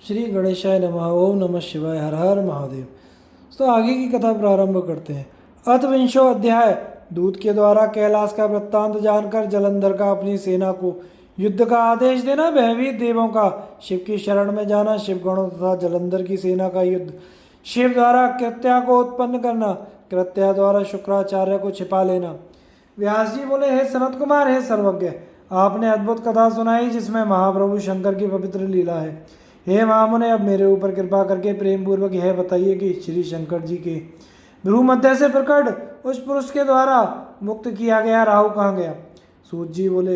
श्री गणेशाय नमः। ओम नमः शिवाय। हर हर महादेव। तो आगे की कथा प्रारंभ करते हैं। अथ विंशो अध्याय। दूत के द्वारा कैलाश का वृत्तांत जानकर जलंधर का अपनी सेना को युद्ध का आदेश देना, भयभीत देवों का शिव की शरण में जाना, शिवगणों तथा जलंधर की सेना का युद्ध, शिव द्वारा कृत्या को उत्पन्न करना, कृत्या द्वारा शुक्राचार्य को छिपा लेना। व्यास जी बोले, हे सनत कुमार, हे सर्वज्ञ, आपने अद्भुत कथा सुनाई जिसमें महाप्रभु शंकर की पवित्र लीला है। हे महामुने, अब मेरे ऊपर कृपा करके प्रेम पूर्वक यह बताइए कि श्री शंकर जी के भ्रू मध्य से प्रकट उस पुरुष के द्वारा मुक्त किया गया राहु कहाँ गया। सूत जी बोले,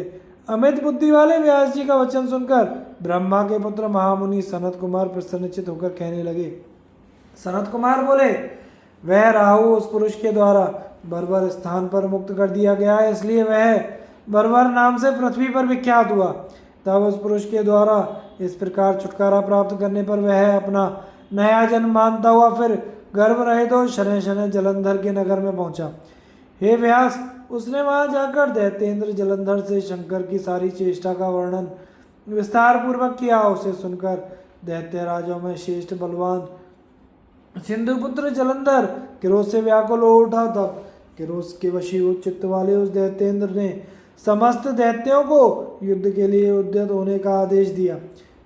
अमित बुद्धि वाले व्यास जी का वचन सुनकर ब्रह्मा के पुत्र महामुनि सनत कुमार प्रसन्नचित होकर कहने लगे। सनत कुमार बोले, वह राहु उस पुरुष के द्वारा बर्बर स्थान पर मुक्त कर दिया गया है, इसलिए वह बर्बर नाम से पृथ्वी पर विख्यात हुआ। तब उस पुरुष के द्वारा इस प्रकार छुटकारा प्राप्त करने पर वह अपना नया जन्म मानता हुआ फिर गर्भ रहे तो शनै शनै जलंधर के नगर में पहुंचा। हे व्यास, उसने वहां जाकर दैत्येंद्र जलंधर से शंकर की सारी चेष्टा का वर्णन विस्तार पूर्वक किया। उसे सुनकर दैत्य राजाओं में श्रेष्ठ बलवान सिंधुपुत्र जलंधर क्रोध से व्याकुल हो उठा। तब क्रोध के वशीभूत चित्त वाले उस दैत्येंद्र ने समस्त दैत्यों को युद्ध के लिए उद्यत होने का आदेश दिया।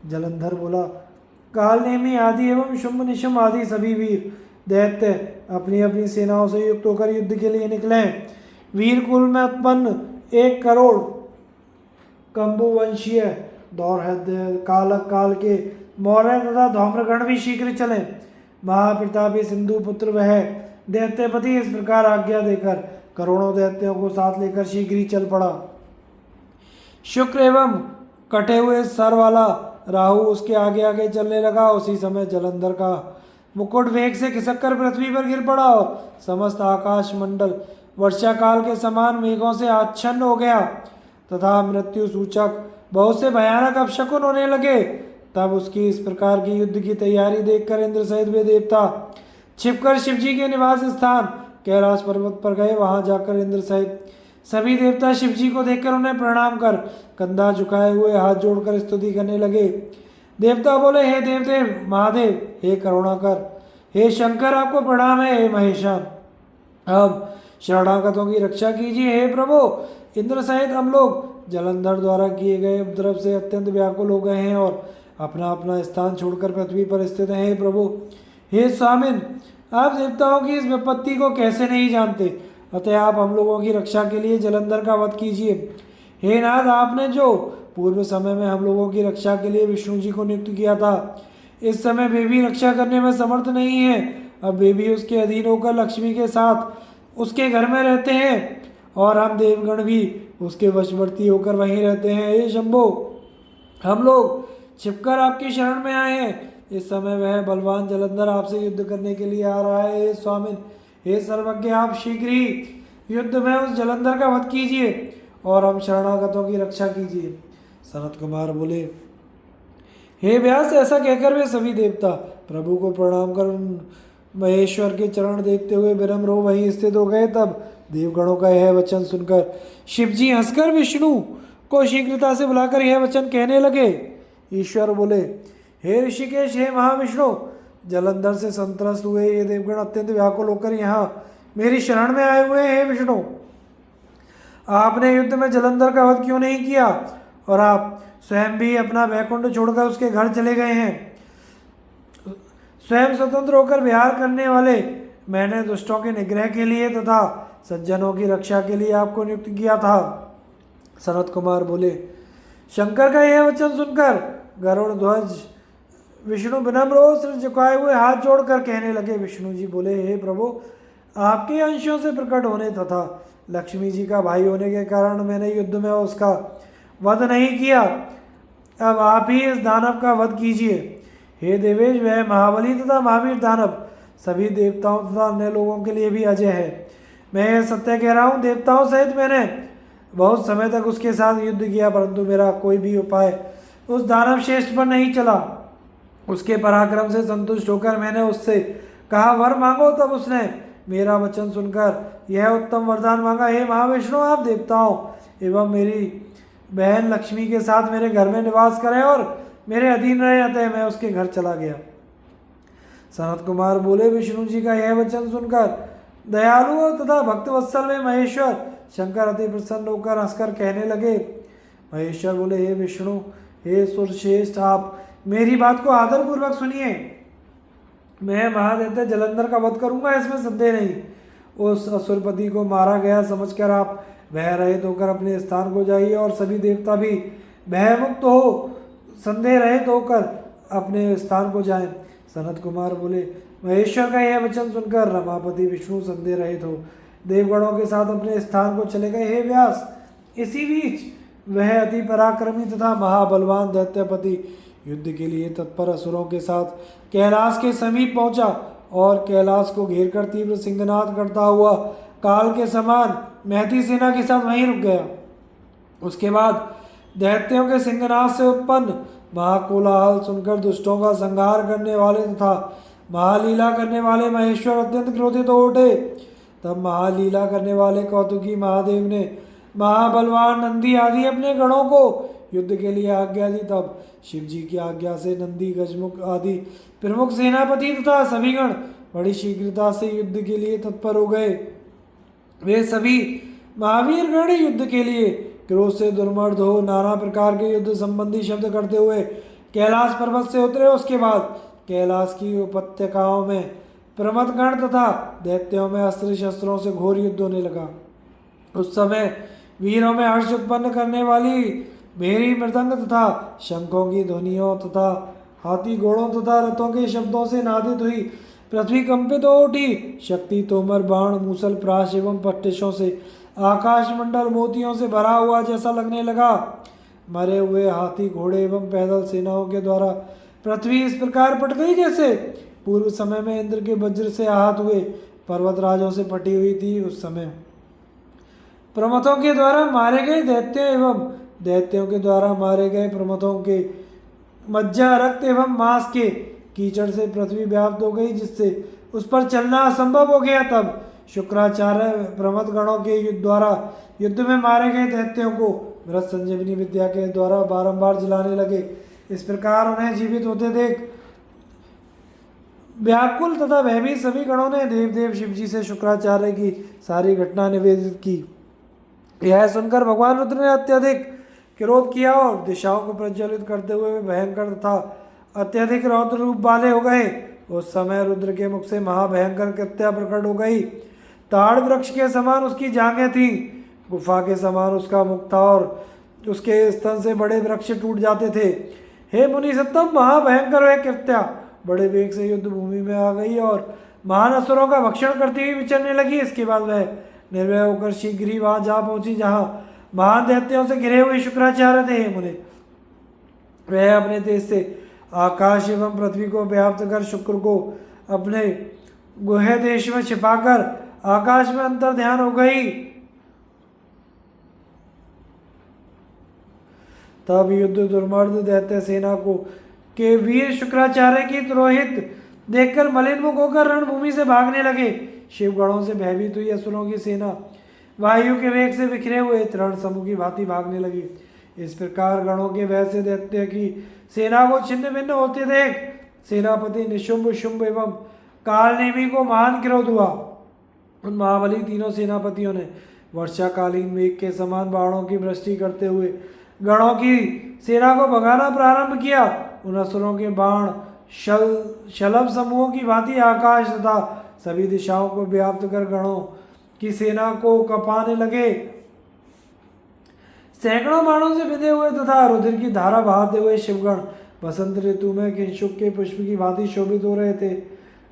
जलंधर बोला, काल नेमी आदि एवं शुंभ निशुंभ आदि सभी वीर दैत्य अपनी अपनी सेनाओं से युक्त होकर युद्ध के लिए निकले। वीर कुल में उत्पन्न 1 करोड़ कंबुवंशीय दौर्हद्य कालक काल के मौर्य तथा धौम्रगण भी शीघ्र चले। महाप्रतापी सिंधु पुत्र वह दैत्यपति इस प्रकार आज्ञा देकर करोड़ों दैत्यों को साथ लेकर शीघ्र ही चल पड़ा। शुक्र एवं कटे हुए सर वाला राहु उसके आगे आगे चलने लगा। उसी समय जलंधर का मुकुट वेग से खिसक कर पृथ्वी पर गिर पड़ा और समस्त आकाश मंडल वर्षा काल के समान मेघों से आच्छन्न हो गया तथा मृत्यु सूचक बहुत से भयानक अपशकुन होने लगे। तब उसकी इस प्रकार की युद्ध की तैयारी देखकर इंद्र सहित वे देवता छिपकर शिवजी के निवास स्थान कैलाश पर्वत पर गए। वहां जाकर इंद्र सहित सभी देवता शिवजी को देखकर उन्हें प्रणाम कर कंधा झुकाए हुए हाथ जोड़कर स्तुति करने लगे। देवता बोले, हे देवदेव महादेव, हे करुणाकर, हे शंकर, आपको प्रणाम है। हे महेशान, अब शरणागतों की रक्षा कीजिए। हे प्रभु, इंद्र सहित हम लोग जलंधर द्वारा किए गए उपद्रव से अत्यंत व्याकुल हो गए हैं और अपना अपना स्थान छोड़कर पृथ्वी पर स्थित हैं। हे प्रभु, हे स्वामिन, आप देवताओं की इस विपत्ति को कैसे नहीं जानते, अतः आप हम लोगों की रक्षा के लिए जलंधर का वध कीजिए। हे नाथ, आपने जो पूर्व समय में हम लोगों की रक्षा के लिए विष्णु जी को नियुक्त किया था, इस समय वे भी रक्षा करने में समर्थ नहीं है। अब वे भी उसके अधीन होकर लक्ष्मी के साथ उसके घर में रहते हैं और हम देवगण भी उसके वशवर्ती होकर वहीं रहते हैं। हे शंभो, हम लोग छिपकर आपकी शरण में आए हैं। इस समय वह बलवान जलंधर आपसे युद्ध करने के लिए आ रहा है। हे स्वामिन, हे सर्वज्ञ, आप शीघ्र ही युद्ध में उस जलंधर का वध कीजिए और हम शरणागतों की रक्षा कीजिए। सनत कुमार बोले, हे व्यास, ऐसा कहकर वे सभी देवता प्रभु को प्रणाम कर महेश्वर के चरण देखते हुए विनम्र हो वहीं स्थित हो गए। तब देवगणों का यह वचन सुनकर शिवजी हंसकर विष्णु को शीघ्रता से बुलाकर यह वचन कहने लगे। ईश्वर बोले, हे ऋषिकेश, हे महाविष्णु, जलंधर से संतरस्त हुए ये देवगण अत्यंत व्याकुल होकर यहाँ मेरी शरण में आए हुए हैं। विष्णु, आपने युद्ध में जलंधर का वध क्यों नहीं किया और आप स्वयं भी अपना वैकुंठ छोड़कर उसके घर चले गए हैं। स्वयं स्वतंत्र होकर विहार करने वाले मैंने दुष्टों के निग्रह के लिए तथा सज्जनों की रक्षा के लिए आपको नियुक्त किया था। सनत कुमार बोले, शंकर का यह वचन सुनकर गरुड़ ध्वज विष्णु विनम्र हो सिर झुकाए हुए हाथ जोड़कर कहने लगे। विष्णु जी बोले, हे प्रभु, आपके अंशों से प्रकट होने तथा लक्ष्मी जी का भाई होने के कारण मैंने युद्ध में उसका वध नहीं किया। अब आप ही इस दानव का वध कीजिए। हे देवेश, वह महाबली तथा महावीर दानव सभी देवताओं तथा अन्य लोगों के लिए भी अजय है। मैं यह सत्य कह रहा हूँ, देवताओं सहित मैंने बहुत समय तक उसके साथ युद्ध किया, परंतु मेरा कोई भी उपाय उस दानव श्रेष्ठ पर नहीं चला। उसके पराक्रम से संतुष्ट होकर मैंने उससे कहा, वर मांगो। तब उसने मेरा वचन सुनकर यह उत्तम वरदान मांगा, हे महाविष्णु, आप देवताओं एवं मेरी बहन लक्ष्मी के साथ मेरे घर में निवास करें और मेरे अधीन रहे, अतः मैं उसके घर चला गया। सनत कुमार बोले, विष्णु जी का यह वचन सुनकर दयालु तथा भक्तवत्सल में महेश्वर शंकर अति प्रसन्न होकर हंसकर कहने लगे। महेश्वर बोले, हे विष्णु, हे सुरश्रेष्ठ, आप मेरी बात को आदरपूर्वक सुनिए। मैं महादैत्य जलंधर का वध करूंगा, इसमें संदेह नहीं। उस असुरपति को मारा गया समझकर आप भय रहित होकर अपने स्थान को जाइए और सभी देवता भी भयमुक्त हो संदेह रहित होकर अपने स्थान को जाएं। सनत कुमार बोले, महेश्वर का यह वचन सुनकर रमापति विष्णु संदेह रहित हो देवगणों के साथ अपने स्थान को चले गए। हे व्यास, इसी बीच वह अति पराक्रमी तथा महाबलवान दैत्यपति युद्ध के लिए तत्पर असुरों के साथ कैलाश के समीप पहुंचा और कैलाश को घेर कर तीव्र सिंहनाद करता हुआ काल के समान महती सेना के साथ वहीं रुक गया। उसके बाद दैत्यों के सिंहनाद से उत्पन्न महाकोलाहल सुनकर दुष्टों का संहार करने वाले तथा महालीला करने वाले महेश्वर अत्यंत क्रोधित हो उठे। तब महालीला करने वाले कौतुकी महादेव ने महाबलवान नंदी आदि अपने गणों को युद्ध के लिए आज्ञा दी। तब शिव जी की आज्ञा से नंदी, गजमुख आदि प्रमुख सेनापति तथा सभी गण बड़ी शीघ्रता से युद्ध के लिए तत्पर हो गए। वे सभी महावीर गण युद्ध के लिए क्रोध से दुर्मर्द हो नाना प्रकार के युद्ध संबंधी शब्द करते हुए कैलाश पर्वत से उतरे। उसके बाद कैलाश की उपत्यकाओं में प्रमथ गण तथा दैत्यों में अस्त्र शस्त्रों से घोर युद्ध होने लगा। उस समय वीरों में हर्ष उत्पन्न करने वाली भेरी मृदंग तथा शंखों की ध्वनियों तथा हाथी घोड़ों तथा रथों के शब्दों से नादित हुई पृथ्वी कंपित हो उठी। शक्ति तोमर, बाण, मूसल, प्राश एवं पट्टिशों से आकाश मंडल मोतियों से भरा हुआ जैसा लगने लगा। मरे हुए हाथी, घोड़े एवं पैदल सेनाओं के द्वारा पृथ्वी इस प्रकार पट गई जैसे पूर्व समय में इंद्र के वज्र से आहत हुए पर्वत राजों से पटी हुई थी। उस समय प्रमथों के द्वारा मारे गए दैत्य एवं दैत्यों के द्वारा मारे गए प्रमथों के मज्जा, रक्त एवं मांस के कीचड़ से पृथ्वी व्याप्त हो गई, जिससे उस पर चलना असंभव हो गया। तब शुक्राचार्य प्रमथ गणों के द्वारा युद्ध में मारे गए दैत्यों को मृत संजीवनी विद्या के द्वारा बारंबार जलाने लगे। इस प्रकार उन्हें जीवित होते देख व्याकुल तथा भयभीत सभी गणों ने देवदेव शिव जी से शुक्राचार्य की सारी घटना निवेदित की। यह सुनकर भगवान रुद्र ने अत्यधिक क्रोध किया और दिशाओं को प्रज्वलित करते हुए भयंकर तथा अत्यधिक रौद्र रूप वाले हो गए। उस समय रुद्र के मुख से महाभयंकर कृत्या प्रकट हो गई। ताड़ वृक्ष के समान उसकी जांघें थीं, गुफा के समान उसका मुख था और उसके स्तन से बड़े वृक्ष टूट जाते थे। हे मुनि सत्तम, महाभयंकर वह कृत्या बड़े वेग से युद्ध भूमि में आ गई और महान असुरों का भक्षण करती हुई विचरने लगी। इसके बाद वह निर्भय होकर शीघ्र ही वहां जा पहुंची जहां महान दैत्यों से घिरे हुए शुक्राचार्य थे। हे मुनि, वह अपने तेज से आकाश एवं पृथ्वी को व्याप्त कर शुक्र को अपने गुह देश में छिपाकर आकाश में अंतर ध्यान हो गई। तब युद्ध दुर्मर्द दैत्य सेना को के वीर शुक्राचार्य की तुरोहित देखकर मलिन मुख होकर रणभूमि से भागने लगे। शिव गणों से भयभीत हुई असुरों की सेना वायु के वेग से बिखरे हुए तृण समूह की भांति भागने लगी। इस प्रकार गणों के भय से दैत्य की सेना को छिन्न भिन्न होते देख सेनापति निशुंभ, शुंभ एवं कालनेमी को महान क्रोध हुआ। उन महाबली तीनों सेनापतियों ने वर्षाकालीन मेघ के समान बाणों की वृष्टि करते हुए गणों की सेना को भगाना प्रारंभ किया। उन असुरों के बाण शलभ समूहों की भांति आकाश तथा सभी दिशाओं को व्याप्त कर गणों की सेना को कपाने लगे। सैकड़ों बाणों से बिंधे हुए तथा रुधिर की धारा बहाते हुए शिवगण बसंत ऋतु में किंशुक के पुष्प की भांति शोभित हो रहे थे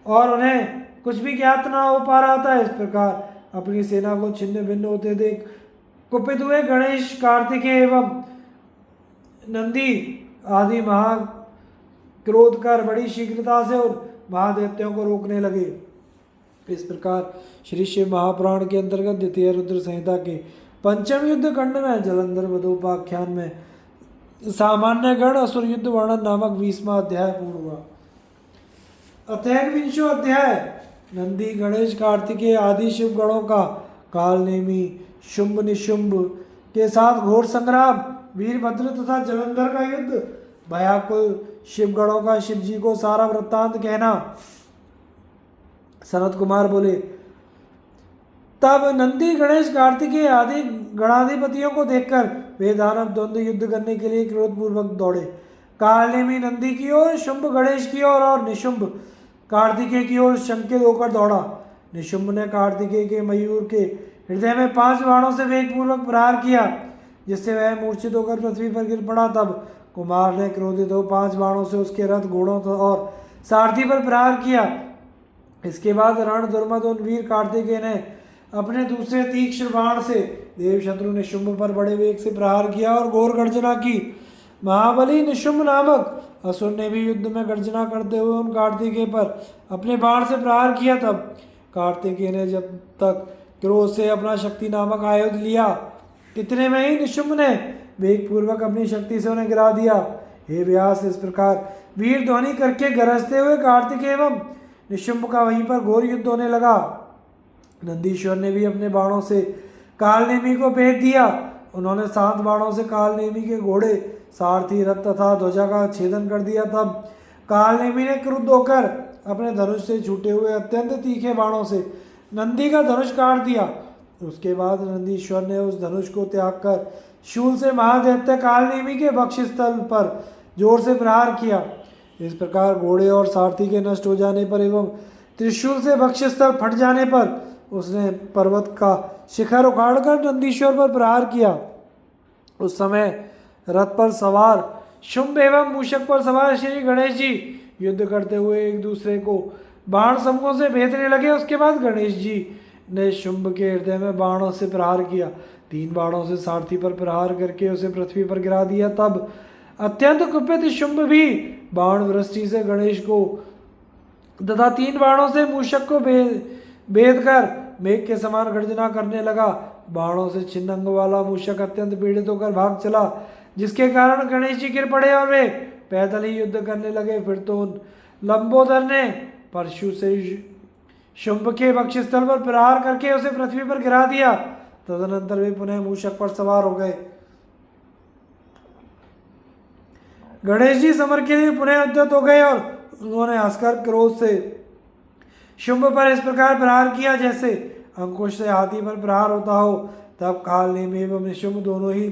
और उन्हें कुछ भी ज्ञात ना हो पा रहा था। इस प्रकार अपनी सेना को छिन्न भिन्न होते देख कुपित हुए गणेश, कार्तिकेय एवं नंदी आदि महा क्रोध कर बड़ी शीघ्रता से उन महादैत्यों को रोकने लगे। इस प्रकार श्री शिव महापुराण के अंतर्गत द्वितीय रुद्र संहिता के पंचम युद्ध खंड में जलंधर वधोपाख्यान में सामान्य गण असुर युद्ध वर्णन नामक 20वां अध्याय पूर्ण हुआ। अथर्वविंशो अध्याय नंदी, गणेश, कार्तिकेय आदि शिव गणों का कालनेमी, शुंभ निशुंभ के साथ घोर संग्राम, वीरभद्र तथा जलंधर का युद्ध, भयाकुल शिवगणों का शिव जी को सारा वृत्तांत कहना। सनत कुमार बोले, तब नंदी गणेश कार्तिकेय आदि गणाधिपतियों को देखकर वे दानव द्वंद्व युद्ध करने के लिए क्रोधपूर्वक दौड़े। कालनेमी नंदी की ओर, शुंभ गणेश की ओर और निशुंभ कार्तिकेय की ओर शंकित होकर दौड़ा। निशुंभ ने कार्तिकेय के मयूर के हृदय में 5 बाणों से वेगपूर्वक प्रहार किया, जिससे वह मूर्छित होकर पृथ्वी पर गिर पड़ा। तब कुमार ने क्रोधित हो 5 बाणों से उसके रथ, घोड़ों और सारथी पर प्रहार किया। इसके बाद रण दुर्मद उन वीर कार्तिकेय ने अपने दूसरे तीक्ष्ण बाण से देवशत्रु निशुंभ पर बड़े वेग से प्रहार किया और घोर गर्जना की। महाबली निशुंभ नामक असुर ने भी युद्ध में गर्जना करते हुए उन कार्तिकेय पर अपने बाण से प्रहार किया। तब कार्तिकेय ने जब तक क्रोध से अपना शक्ति नामक आयुध लिया, इतने में ही निशुंभ ने वेगपूर्वक अपनी शक्ति से उन्हें गिरा दिया। हे व्यास, इस प्रकार वीर ध्वनि करके गरजते हुए कार्तिकेय एवं निशुंभ का वहीं पर घोर युद्ध होने लगा। नंदीश्वर ने भी अपने बाणों से कालनेमी को भेद दिया। उन्होंने 7 बाणों से कालनेमी के घोड़े, सारथी, रथ तथा ध्वजा का छेदन कर दिया। तब कालनेमी ने क्रुद्ध होकर अपने धनुष से छूटे हुए अत्यंत तीखे बाणों से नंदी का धनुष काट दिया। उसके बाद नंदीश्वर ने उस धनुष को त्याग कर शूल से महादैत्य कालनेमी के वक्षस्थल पर जोर से प्रहार किया। इस प्रकार घोड़े और सारथी के नष्ट हो जाने पर एवं त्रिशूल से वक्षस्थल फट जाने पर उसने पर्वत का शिखर उखाड़कर नंदीश्वर पर प्रहार किया। उस समय रथ पर सवार शुंभ एवं मूषक पर सवार श्री गणेश जी युद्ध करते हुए एक दूसरे को बाण समूहों से भेदने लगे। उसके बाद गणेश जी ने शुंभ के हृदय में बाणों से प्रहार किया। 3 बाणों से सारथी पर प्रहार करके उसे पृथ्वी पर गिरा दिया। तब अत्यंत कुपित शुंभ भी बाण वृष्टि से गणेश को तथा 3 बाणों से मूषक को भेद कर मेघ के समान गर्जना करने लगा। बाणों से छिन्न अंग वाला मूषक अत्यंत पीड़ित होकर भाग चला, जिसके कारण गणेश जी गिर पड़े और वे पैदल ही युद्ध करने लगे। फिर तो उन लंबोदर ने परशु से शुंभ के वक्षस्थल पर प्रहार करके उसे पृथ्वी पर गिरा दिया। तदनंतर वे पुनः मूषक पर सवार हो गए। गणेश जी समर के लिए पुनः उद्यत हो गए और उन्होंने हंसकर क्रोध से शुंभ पर इस प्रकार प्रहार किया जैसे अंकुश से हाथी पर प्रहार होता हो। तब कालनेमी एवं निशुंभ दोनों ही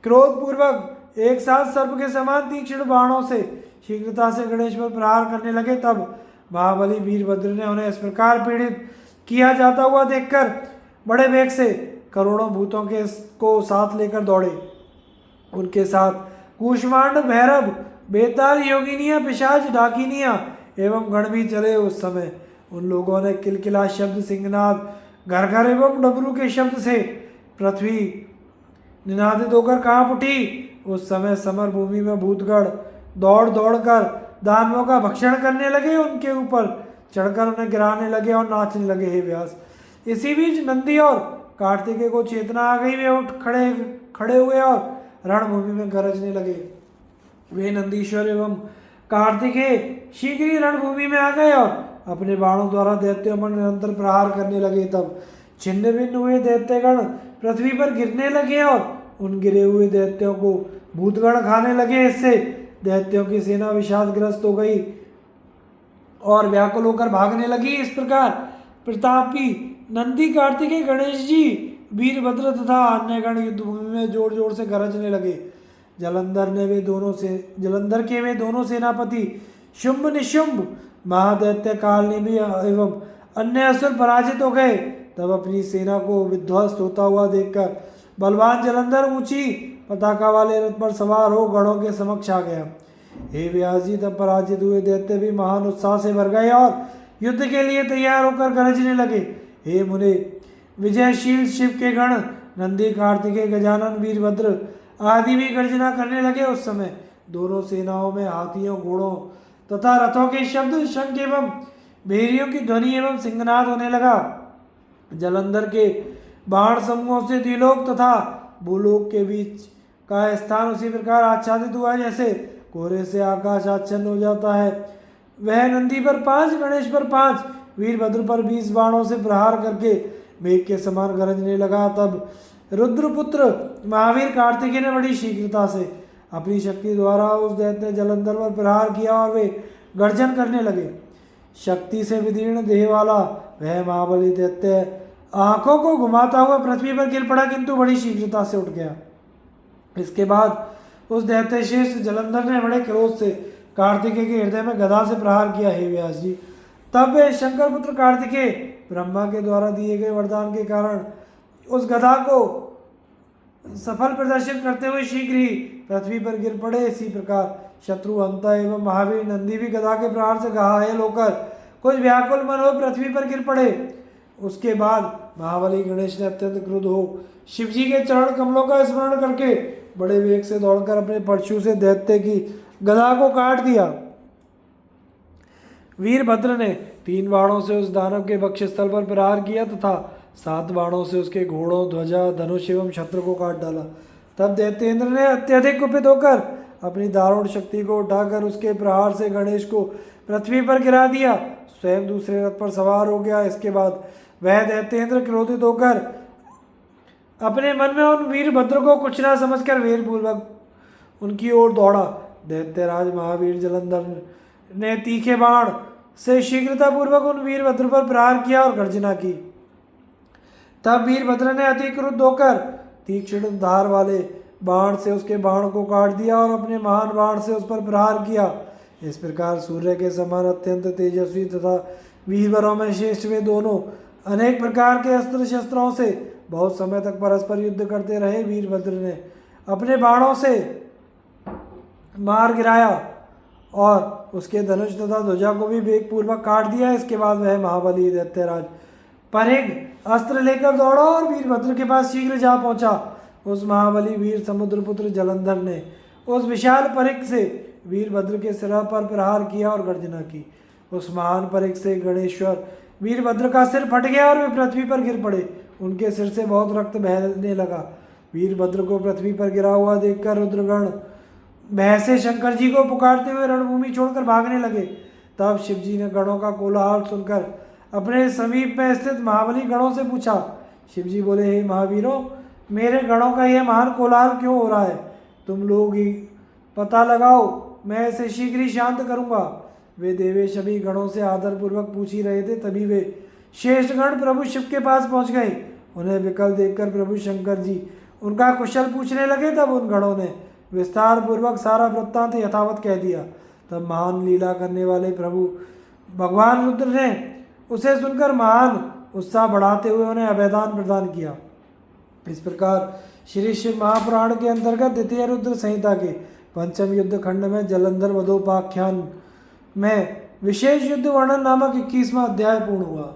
क्रोधपूर्वक एक साथ सर्प के समान तीक्ष्ण बाणों से शीघ्रता से गणेश पर प्रहार करने लगे। तब महाबली वीरभद्र ने उन्हें इस प्रकार पीड़ित किया जाता हुआ देखकर बड़े वेग से करोड़ों भूतों के को साथ लेकर दौड़े। उनके साथ कूष्मांड, भैरव, बेताल, योगिनियाँ, पिशाच, डाकिनियाँ एवं गण भी चले। उस समय उन लोगों ने किलकिला शब्द, सिंहनाद, घरघर एवं डमरू के शब्द से पृथ्वी निनादित होकर कांप उठी। उस समय समर भूमि में भूतगण दौड़ दौड़ कर दानवों का भक्षण करने लगे, उनके ऊपर चढ़कर उन्हें गिराने लगे और नाचने लगे। हे व्यास, इसी बीच नंदी और कार्तिकेय को चेतना आ गई। वे उठ खड़े हुए और रणभूमि में गरजने लगे। वे नंदीश्वर एवं कार्तिकेय शीघ्र ही रणभूमि में आ गए और अपने बाणों द्वारा दैत्यों पर निरंतर प्रहार करने लगे। तब छिन्न भिन्न हुए दैत्यगण पृथ्वी पर गिरने लगे और उन गिरे हुए दैत्यों को भूतगण खाने लगे। इससे दैत्यों की सेना विषादग्रस्त हो गई और व्याकुल होकर भागने लगी। इस प्रकार प्रतापी नंदी, कार्तिकेय, गणेश जी, वीरभद्र तथा अन्य गण युद्ध भूमि में जोर जोर से गरजने लगे। जलंधर के वे दोनों सेनापति शुंभ, निशुंभ, महादैत्य कालनेमी एवं अन्य असुर पराजित हो गए। तब अपनी सेना को विध्वस्त होता हुआ देखकर बलवान जलंधर ऊंची पताका वाले रथ पर सवार हो गणों के समक्ष आ गया। हे व्यास जी, तब पराजित हुए दैत्य भी महान उत्साह से भर गए और युद्ध के लिए तैयार होकर गरजने लगे। हे मुने, विजयशील शिव के गण नंदी, कार्तिकेय, गजानन, वीरभद्र आदि भी गर्जना करने लगे। उस समय दोनों सेनाओं में हाथियों, घोड़ों तथा रथों के शब्द, शंख एवं भेरियों की ध्वनि एवं सिंहनाद होने लगा। जलंधर के बाण समूहों से द्विलोक तथा भूलोक के बीच का स्थान उसी प्रकार आच्छादित हुआ जैसे कोहरे से आकाश आच्छन्न हो जाता है। वह नंदी पर 5, गणेश पर 5, वीरभद्र पर 20 बाणों से प्रहार करके मेघ के समान गरजने लगा। तब रुद्रपुत्र महावीर कार्तिकेय ने बड़ी शीघ्रता से अपनी शक्ति द्वारा उस दैत्य ने जलंधर पर प्रहार किया और वे गर्जन करने लगे। शक्ति से विदीर्ण देह वाला वह महाबली दैत्य आंखों को घुमाता हुआ पृथ्वी पर गिर पड़ा, किंतु बड़ी शीघ्रता से उठ गया। इसके बाद उस दैत्य श्रेष्ठ जलंधर ने बड़े क्रोध से कार्तिकेय के हृदय में गदा से प्रहार किया। हे व्यास जी, तब वे शंकर पुत्र कार्तिकेय ब्रह्मा के द्वारा दिए गए वरदान के कारण उस गदा को सफल प्रदर्शन करते हुए शीघ्र ही पृथ्वी पर गिर पड़े। इसी प्रकार शत्रुहंता एवं महावीर नंदी भी गदा के प्रहार से घायल होकर कुछ व्याकुल मन हो पृथ्वी पर गिर पड़े। उसके बाद महाबली गणेश ने अत्यंत क्रुद्ध हो शिव जी के चरण कमलों का स्मरण करके बड़े वेग से दौड़कर अपने परशु से दैत्य की गदा को काट दिया। वीरभद्र ने 3 बाणों से उस दानव के वक्षस्थल पर प्रहार किया तथा 7 बाणों से उसके घोड़ों, ध्वजा, धनुष एवं छत्र को काट डाला। तब दैत्येंद्र ने अत्यधिक कुपित होकर अपनी दारुण शक्ति को उठाकर उसके प्रहार से गणेश को पृथ्वी पर गिरा दिया। स्वयं दूसरे रथ पर सवार हो गया। इसके बाद वह दैत्येंद्र क्रोधित होकर अपने मन में उन वीरभद्र को कुछ ना समझकर वीरपूर्वक उनकी ओर दौड़ा। दैत्यराज महावीर जलंधर ने तीखे बाण से शीघ्रतापूर्वक उन वीरभद्र पर प्रहार किया और गर्जना की। तब वीरभद्र ने अति क्रुद्ध होकर तीक्ष्ण धार वाले बाण से उसके बाण को काट दिया और अपने महान बाण से उस पर प्रहार किया। इस प्रकार सूर्य के समान अत्यंत तेजस्वी तथा वीरवरों में श्रेष्ठ वे दोनों अनेक प्रकार के अस्त्र शस्त्रों से बहुत समय तक परस्पर युद्ध करते रहे। वीरभद्र ने अपने बाणों से मार गिराया और उसके धनुष तथा ध्वजा को भी वेगपूर्वक काट दिया। इसके बाद वह महाबली दैत्यराज परिघ अस्त्र लेकर दौड़ा और वीरभद्र के पास शीघ्र जा पहुंचा। उस महाबली वीर समुद्रपुत्र जलंधर ने उस विशाल परिघ से वीरभद्र के सिर पर प्रहार किया और गर्जना की। उस महान परिघ से गणेश्वर वीरभद्र का सिर फट गया और वे पृथ्वी पर गिर पड़े। उनके सिर से बहुत रक्त बहने लगा। वीरभद्र को पृथ्वी पर गिरा हुआ देखकर रुद्रगण भय से शंकर जी को पुकारते हुए रणभूमि छोड़कर भागने लगे। तब शिव जी ने गणों का कोलाहल सुनकर अपने समीप में स्थित महाबली गणों से पूछा। शिव जी बोले, हे महावीरों, मेरे गणों का यह महान कोलाहल क्यों हो रहा है? तुम लोग ही पता लगाओ, मैं इसे शीघ्र ही शांत करूंगा। वे देवेश अभी गणों से आदरपूर्वक पूछ ही रहे थे, तभी वे श्रेष्ठ गण प्रभु शिव के पास पहुंच गए। उन्हें विकल देखकर प्रभु शंकर जी उनका कुशल पूछने लगे। तब उन गणों ने विस्तार पूर्वक सारा वृत्तांत यथावत कह दिया। तब महान लीला करने वाले प्रभु भगवान रुद्र ने उसे सुनकर महान उत्साह बढ़ाते हुए उन्हें अभयदान प्रदान किया। इस प्रकार श्री शिव महापुराण के अंतर्गत द्वितीय रुद्र संहिता के 5वें युद्ध खंड में जलंधर वधोपाख्यान में विशेष युद्ध वर्णन नामक 21वां अध्याय पूर्ण हुआ।